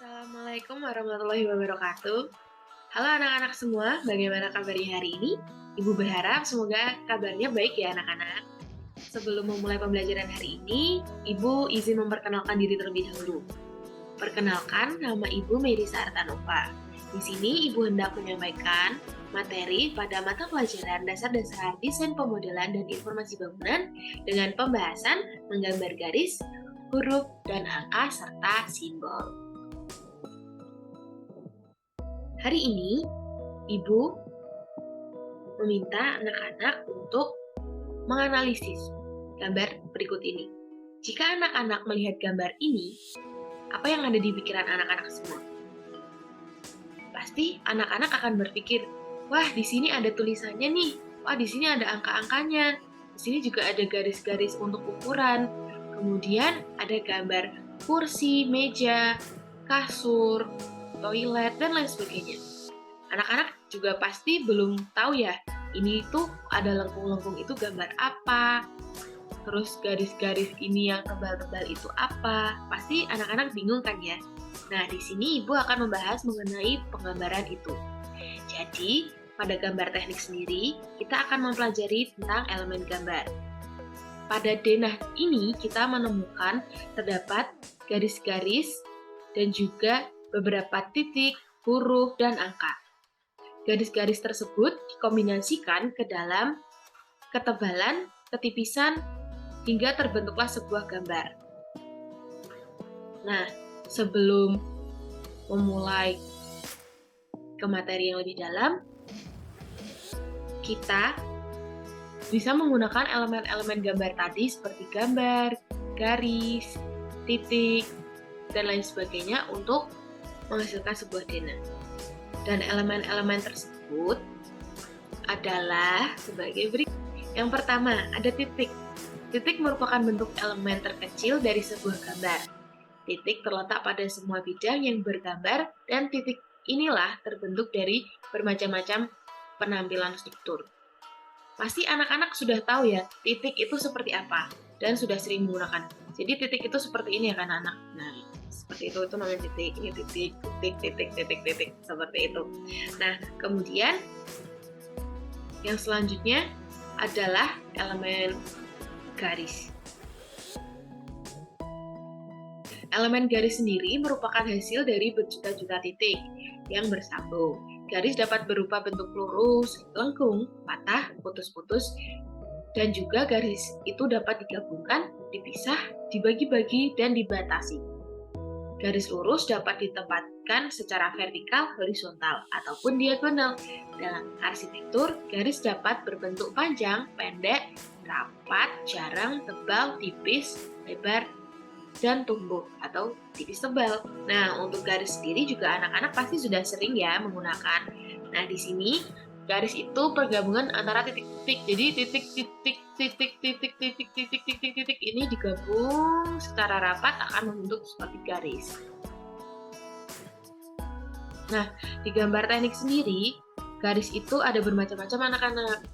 Assalamualaikum warahmatullahi wabarakatuh. Halo anak-anak semua, bagaimana kabarnya hari ini? Ibu berharap semoga kabarnya baik ya anak-anak. Sebelum memulai pembelajaran hari ini, Ibu izin memperkenalkan diri terlebih dahulu. Perkenalkan, nama Ibu Merisa Artanova. Di sini Ibu hendak menyampaikan materi pada mata pelajaran dasar-dasar desain pemodelan dan informasi bangunan dengan pembahasan menggambar garis, huruf, dan angka serta simbol. Hari ini, Ibu meminta anak-anak untuk menganalisis gambar berikut ini. Jika anak-anak melihat gambar ini, apa yang ada di pikiran anak-anak semua? Pasti anak-anak akan berpikir, wah di sini ada tulisannya nih, wah di sini ada angka-angkanya, di sini juga ada garis-garis untuk ukuran, kemudian ada gambar kursi, meja, kasur, toilet, dan lain sebagainya. Anak-anak juga pasti belum tahu ya, ini tuh ada lengkung-lengkung itu gambar apa, terus garis-garis ini yang tebal-tebal itu apa. Pasti anak-anak bingung kan ya? Nah, di sini Ibu akan membahas mengenai penggambaran itu. Jadi, pada gambar teknik sendiri, kita akan mempelajari tentang elemen gambar. Pada denah ini, kita menemukan terdapat garis-garis dan juga beberapa titik, huruf, dan angka. Garis-garis tersebut dikombinasikan ke dalam ketebalan, ketipisan, hingga terbentuklah sebuah gambar. Nah, sebelum memulai ke materi yang lebih dalam, kita bisa menggunakan elemen-elemen gambar tadi seperti gambar, garis, titik, dan lain sebagainya untuk menghasilkan sebuah denah. Dan elemen-elemen tersebut adalah sebagai berikut. Yang pertama, ada titik. Titik merupakan bentuk elemen terkecil dari sebuah gambar. Titik terletak pada semua bidang yang bergambar, dan titik inilah terbentuk dari bermacam-macam penampilan struktur. Pasti anak-anak sudah tahu ya, titik itu seperti apa, dan sudah sering menggunakan. Jadi titik itu seperti ini ya kan anak. Nah, seperti itu namanya titik, ini titik, titik, seperti itu. Nah, kemudian yang selanjutnya adalah elemen garis. Elemen garis sendiri merupakan hasil dari berjuta-juta titik yang bersambung. Garis dapat berupa bentuk lurus, lengkung, patah, putus-putus, dan juga garis itu dapat digabungkan, dipisah, dibagi-bagi, dan dibatasi. Garis lurus dapat ditempatkan secara vertikal, horizontal, ataupun diagonal. Dalam arsitektur, garis dapat berbentuk panjang, pendek, rapat, jarang, tebal, tipis, lebar, dan tumbuh atau tipis tebal. Nah, untuk garis sendiri juga anak-anak pasti sudah sering ya menggunakan. Nah, di sini garis itu pergabungan antara titik-titik. Jadi titik ini digabung secara rapat akan membentuk seperti garis. Nah, di gambar teknik sendiri, garis itu ada bermacam-macam anak-anak.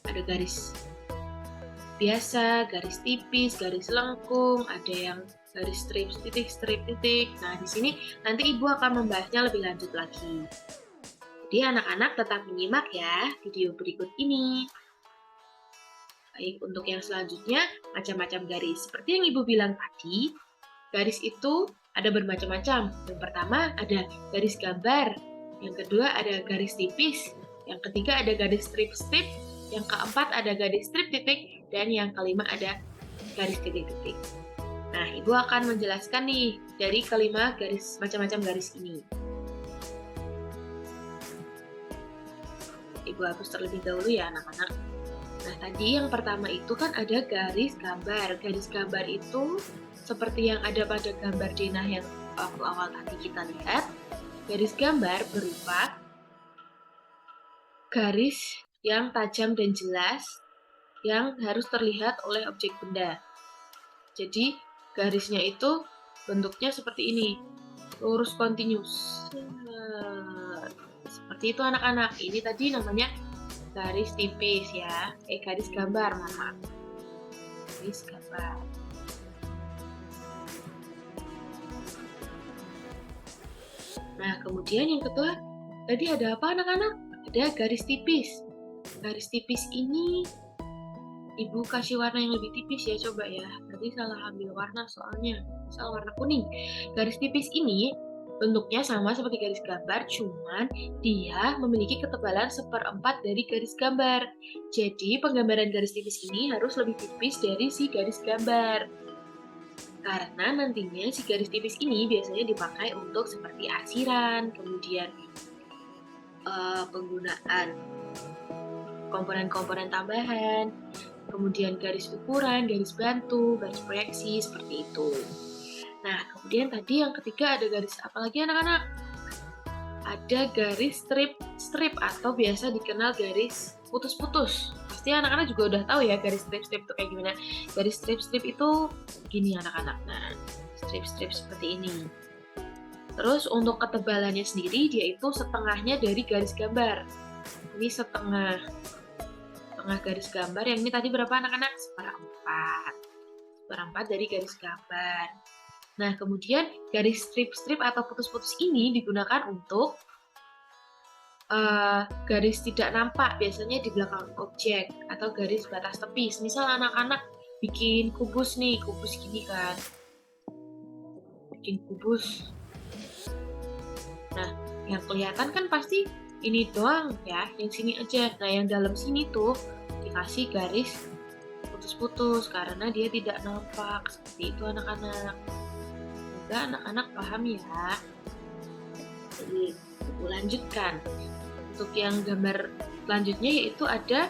Ada garis biasa, garis tipis, garis lengkung, ada yang garis strip titik. Nah, di sini nanti Ibu akan membahasnya lebih lanjut lagi. Jadi anak-anak tetap menyimak ya video berikut ini. Baik, untuk yang selanjutnya, macam-macam garis. Seperti yang Ibu bilang tadi, garis itu ada bermacam-macam. Yang pertama ada garis gambar, yang kedua ada garis tipis, yang ketiga ada garis strip-strip, yang keempat ada garis strip titik, dan yang kelima ada garis titik-titik. Nah, Ibu akan menjelaskan nih dari kelima garis macam-macam garis ini. Ibu hapus terlebih dahulu ya anak-anak. Nah, tadi yang pertama itu kan ada garis gambar. Garis gambar itu seperti yang ada pada gambar denah yang awal tadi kita lihat. Garis gambar berupa garis yang tajam dan jelas yang harus terlihat oleh objek benda. Jadi, garisnya itu bentuknya seperti ini, lurus kontinus. Seperti itu anak-anak. Ini tadi namanya garis tipis ya, garis gambar, maaf. Garis gambar. Nah, kemudian yang kedua, tadi ada apa anak-anak? Ada garis tipis. Garis tipis ini Ibu kasih warna yang lebih tipis ya, coba ya. Tadi salah ambil warna soalnya. Misal warna kuning. Garis tipis ini bentuknya sama seperti garis gambar, cuman dia memiliki ketebalan 1/4 dari garis gambar. Jadi, penggambaran garis tipis ini harus lebih tipis dari si garis gambar. Karena nantinya si garis tipis ini biasanya dipakai untuk seperti arsiran, kemudian penggunaan komponen-komponen tambahan, kemudian garis ukuran, garis bantu, garis proyeksi, seperti itu. Nah, kemudian tadi yang ketiga ada garis apa lagi anak-anak? Ada garis strip atau biasa dikenal garis putus-putus. Pasti anak-anak juga udah tahu ya garis strip-strip itu kayak gimana. Garis strip-strip itu gini anak-anak. Nah, strip-strip seperti ini. Terus untuk ketebalannya sendiri dia itu setengahnya dari garis gambar. Ini setengah garis gambar, yang ini tadi berapa anak-anak? 1/4 dari garis gambar. Nah, kemudian garis strip-strip atau putus-putus ini digunakan untuk garis tidak nampak, biasanya di belakang objek, atau garis batas tepi. Misal anak-anak bikin kubus nih, kubus gini kan. Bikin kubus. Nah, yang kelihatan kan pasti ini doang ya, yang sini aja. Nah, yang dalam sini tuh dikasih garis putus-putus karena dia tidak nampak. Seperti itu anak-anak. Semoga anak-anak paham ya. Jadi, lanjutkan. Untuk yang gambar selanjutnya yaitu ada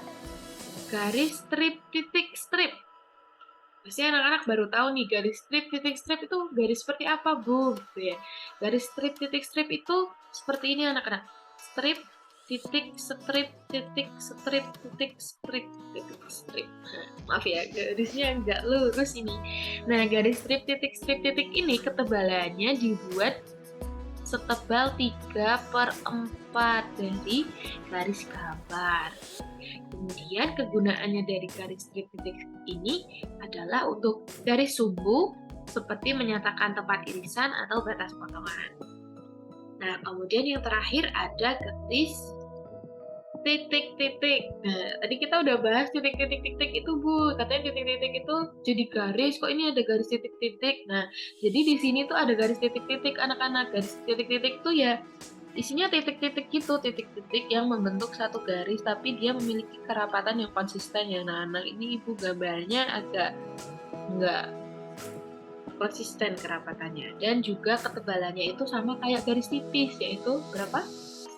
garis strip titik strip. Pasti anak-anak baru tahu nih garis strip titik strip itu garis seperti apa, Bu? Gitu ya. Garis strip titik strip itu seperti ini anak-anak. Strip titik strip titik strip titik strip titik strip. Maaf ya, garisnya agak lurus ini. Nah, garis strip titik ini ketebalannya dibuat setebal 3/4 dari garis gambar. Kemudian kegunaannya dari garis strip titik ini adalah untuk garis sumbu seperti menyatakan tempat irisan atau batas potongan. Nah, kemudian yang terakhir ada garis titik-titik. Nah, tadi kita udah bahas titik-titik-titik itu, Bu. Katanya titik-titik itu jadi garis, kok ini ada garis titik-titik. Nah, jadi di sini tuh ada garis titik-titik anak-anak. Garis titik-titik tuh ya isinya titik-titik gitu, titik-titik yang membentuk satu garis, tapi dia memiliki kerapatan yang konsisten ya. Nah, anak ini Ibu gambarnya agak nggak konsisten kerapatannya. Dan juga ketebalannya itu sama kayak garis tipis, yaitu berapa?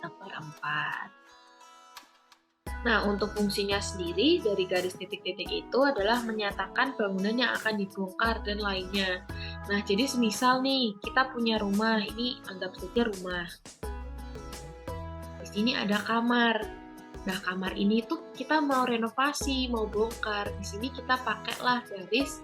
1/4. Nah, untuk fungsinya sendiri dari garis titik-titik itu adalah menyatakan bangunan yang akan dibongkar dan lainnya. Nah, jadi semisal nih, kita punya rumah, ini anggap saja rumah. Di sini ada kamar. Nah, kamar ini tuh kita mau renovasi, mau bongkar. Di sini kita pakailah garis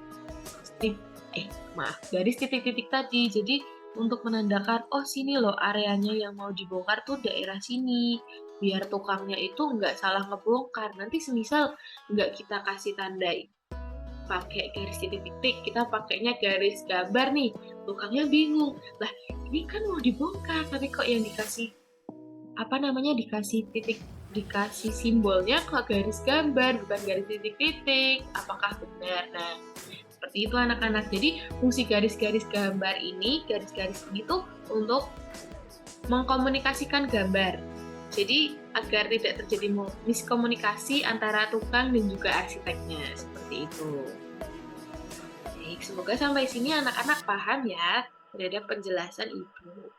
garis titik-titik tadi. Jadi, untuk menandakan, oh sini loh areanya yang mau dibongkar tuh daerah sini. Biar tukangnya itu nggak salah ngebongkar. Nanti semisal nggak kita kasih tanda pakai garis titik-titik, kita pakainya garis gambar nih, tukangnya bingung. Lah, ini kan mau dibongkar, tapi kok yang dikasih dikasih simbolnya kok garis gambar, bukan garis titik-titik. Apakah benar? Nah, seperti itu anak-anak. Jadi fungsi garis-garis gambar ini, garis-garis ini tuh untuk mengkomunikasikan gambar. Jadi agar tidak terjadi miskomunikasi antara tukang dan juga arsiteknya, seperti itu. Baik, semoga sampai sini anak-anak paham ya terhadap penjelasan Ibu.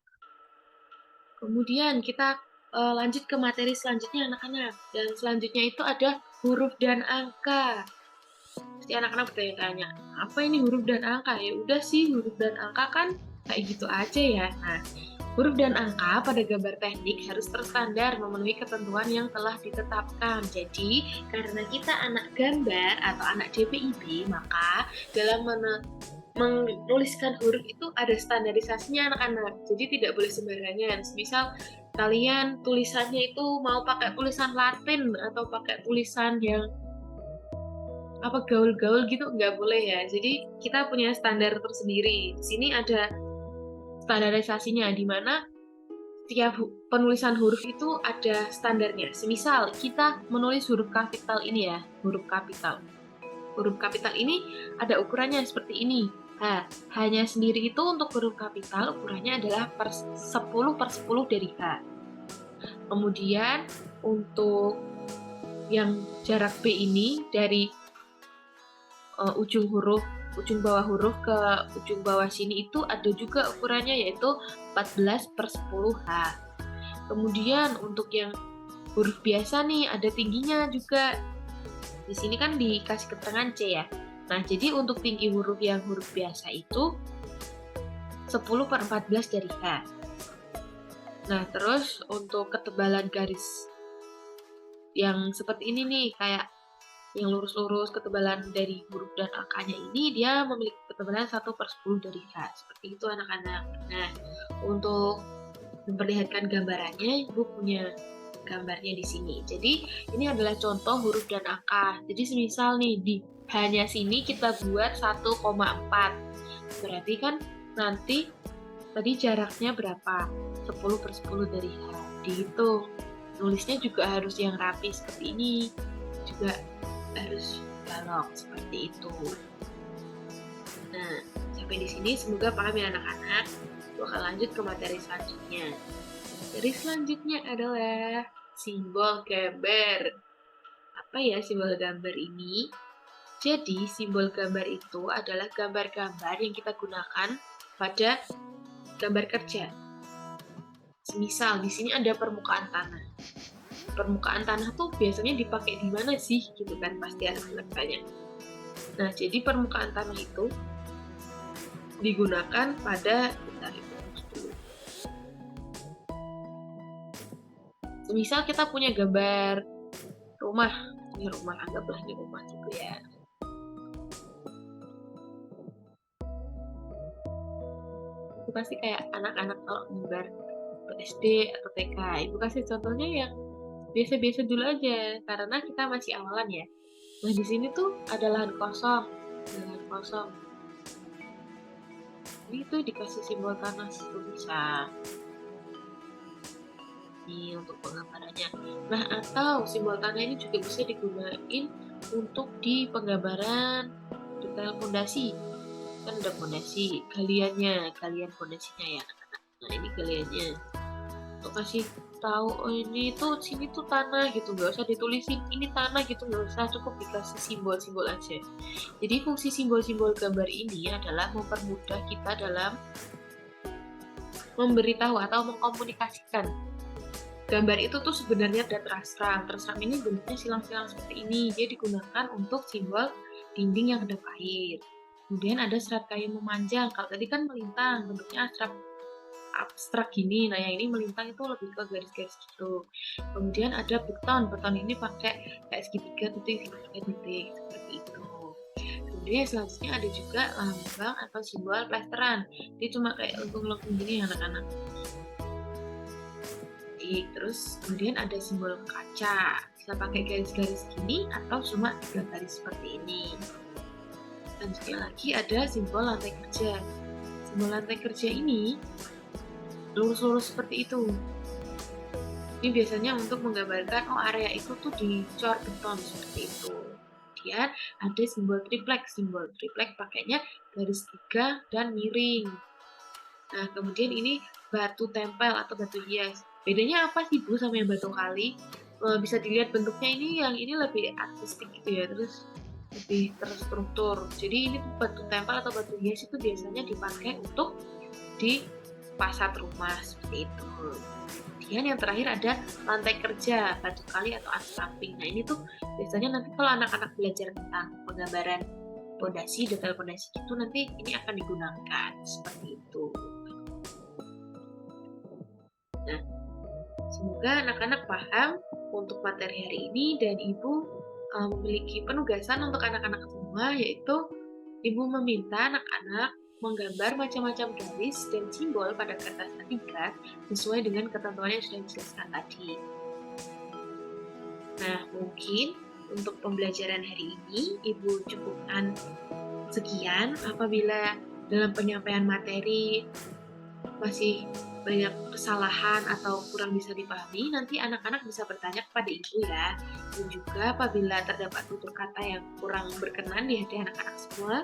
Kemudian kita lanjut ke materi selanjutnya anak-anak. Dan selanjutnya itu ada huruf dan angka. Pasti anak-anak bertanya-tanya, apa ini huruf dan angka? Ya udah sih, huruf dan angka kan kayak gitu aja ya. Nah, huruf dan angka pada gambar teknik harus terstandar memenuhi ketentuan yang telah ditetapkan. Jadi, karena kita anak gambar atau anak DPIB, maka dalam menuliskan huruf itu ada standarisasinya anak-anak. Jadi tidak boleh sembarangan. Misal kalian tulisannya itu mau pakai tulisan Latin atau pakai tulisan yang gaul-gaul gitu, nggak boleh ya. Jadi kita punya standar tersendiri. Di sini ada standarisasinya, di mana Setiap penulisan huruf itu ada standarnya. Semisal kita menulis huruf kapital ini ya, huruf kapital. Huruf kapital ini ada ukurannya seperti ini. Nah, hanya sendiri itu untuk huruf kapital ukurannya adalah 10/10 dari H. Kemudian untuk yang jarak B ini dari ujung bawah huruf ke ujung bawah sini itu ada juga ukurannya, yaitu 14/10 H. Kemudian untuk yang huruf biasa nih ada tingginya juga. Di sini kan dikasih keterangan C ya. Nah, jadi untuk tinggi huruf yang huruf biasa itu 10/14 dari H. Nah, terus untuk ketebalan garis yang seperti ini nih, kayak yang lurus-lurus, ketebalan dari huruf dan angkanya ini dia memiliki ketebalan 1/10 dari H. Seperti itu anak-anak. Nah, untuk memperlihatkan gambarannya, Ibu punya gambarnya di sini. Jadi, ini adalah contoh huruf dan angka. Jadi, semisal nih di H-nya sini kita buat 1,4. Berarti kan nanti tadi jaraknya berapa? 10/10 dari H. Dihitung. Nulisnya juga harus yang rapi seperti ini. Juga harus balok seperti itu. Nah, sampai di sini semoga paham ya anak-anak. Aku akan lanjut ke materi selanjutnya. Materi selanjutnya adalah simbol gambar. Apa ya simbol gambar ini? Jadi, simbol gambar itu adalah gambar-gambar yang kita gunakan pada gambar kerja. Semisal di sini ada permukaan tanah. Permukaan tanah tuh biasanya dipakai di mana sih? Gitu kan pasti anak-anak tanya. Nah, jadi permukaan tanah itu digunakan pada semisal kita punya gambar rumah, ini rumah, anggaplah ini rumah gitu ya. Itu pasti kayak anak-anak kalau gambar SD atau TK, Ibu kasih contohnya yang biasa-biasa dulu aja, karena kita masih awalan ya. Nah, di sini tuh ada lahan kosong. Ini tuh dikasih simbol tanah situ bisa. Ini untuk penggambarannya. Nah, atau simbol tanah ini juga bisa digunakan untuk di penggambaran detail fondasi. Kan ada fondasi, galian fondasinya ya. Nah, ini galiannya. Untuk kasih tahu oh ini tuh sini tuh tanah gitu, nggak usah ditulisin ini tanah gitu, nggak usah, cukup dikasih simbol-simbol aja. Jadi fungsi simbol-simbol gambar ini adalah mempermudah kita dalam memberitahu atau mengkomunikasikan gambar itu tuh sebenarnya ada terang ini bentuknya silang-silang seperti ini, dia digunakan untuk simbol dinding yang kedap air. Kemudian ada serat kayu memanjang, kalau tadi kan melintang bentuknya abstrak gini, nah yang ini melintang itu lebih ke garis-garis gitu. Kemudian ada beton ini pakai kayak segitiga titik seperti itu. Kemudian selanjutnya ada juga lambang atau simbol plesteran, dia cuma kayak lengkung-lengkung gini anak-anak. Terus kemudian ada simbol kaca, bisa pakai garis-garis gini atau cuma 3 garis seperti ini. Selanjutnya lagi ada simbol lantai kerja. Simbol lantai kerja ini lurus-lurus seperti itu. Ini biasanya untuk menggambarkan area itu tuh dicor beton seperti itu. Kemudian ada simbol triplek pakainya garis 3 dan miring. Nah, kemudian ini batu tempel atau batu hias. Bedanya apa sih Bu sama yang batu kali? Bisa dilihat bentuknya yang ini lebih artistik gitu ya, terus lebih terstruktur. Jadi ini tuh batu tempel atau batu hias itu biasanya dipakai untuk di fasad rumah seperti itu. Kemudian yang terakhir ada lantai kerja, batu kali atau ansamping. Nah, ini tuh biasanya nanti kalau anak-anak belajar tentang penggambaran fondasi, detail fondasi itu nanti ini akan digunakan seperti itu. Nah, semoga anak-anak paham untuk materi hari ini dan Ibu memiliki penugasan untuk anak-anak semua, yaitu Ibu meminta anak-anak menggambar macam-macam garis dan simbol pada kertas A3 sesuai dengan ketentuan yang sudah dijelaskan tadi. Nah, mungkin untuk pembelajaran hari ini Ibu cukupkan sekian. Apabila dalam penyampaian materi masih banyak kesalahan atau kurang bisa dipahami, nanti anak-anak bisa bertanya kepada ibu ya. Dan juga apabila terdapat tutur kata yang kurang berkenan di hati anak-anak semua,